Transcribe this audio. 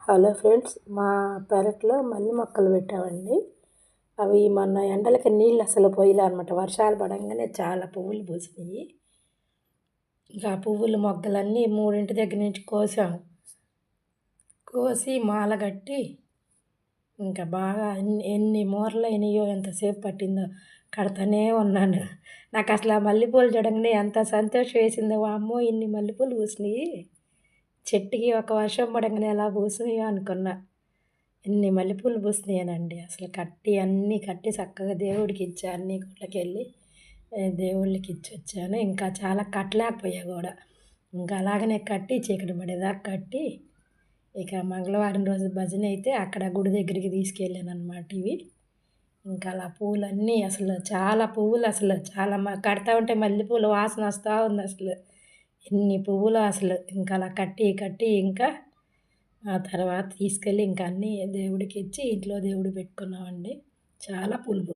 Hello friends, మా పెరట్లో మల్లె మొక్కలు పెట్టామండి. అవి మొన్న ఎండలకి నీళ్ళు అసలు పోయలే అనమాట. వర్షాలు పడంగానే చాలా పువ్వులు పూసినాయి. ఇంకా ఆ పువ్వుల మొగ్గలన్నీ 3 దగ్గర నుంచి కోసాము. కోసి మాల కట్టి ఇంకా బాగా ఎన్ని మూరలు అయినాయో, ఎంతసేపు పట్టిందో కడతానే ఉన్నాను. నాకు అసలు ఆ మల్లెపూలు చూడంగానే ఎంత సంతోషం వేసిందో. వామ్మో, ఇన్ని మల్లెపూలు పూసినాయి, చెట్టుకి ఒక వర్షం పడంగానే ఎలా పూసినాయో అనుకున్నా. ఎన్ని మల్లెపూలు పూసినాయనండి. అసలు అన్నీ కట్టి చక్కగా దేవుడికి ఇచ్చా. అన్ని గుళ్ళకెళ్ళి దేవుళ్ళకి ఇచ్చొచ్చాను. ఇంకా చాలా కట్టలేకపోయా కూడా. ఇంకా అలాగనే కట్టి చీకటి పడేదాకా కట్టి, ఇక మంగళవారం రోజు భజన అయితే అక్కడ గుడి దగ్గరికి తీసుకెళ్ళాను అనమాట. ఇవి ఇంకా అలా పూలన్నీ అసలు చాలా పువ్వులు, అసలు చాలా కడతా ఉంటే మల్లెపూలు వాసన వస్తూ ఉంది. అసలు ఎన్ని పువ్వులు అసలు. ఇంకా అలా కట్టి ఇంకా ఆ తర్వాత తీసుకెళ్ళి ఇంకా అన్నీ దేవుడికి ఇచ్చి ఇంట్లో దేవుడు పెట్టుకున్నామండి. చాలా పూలు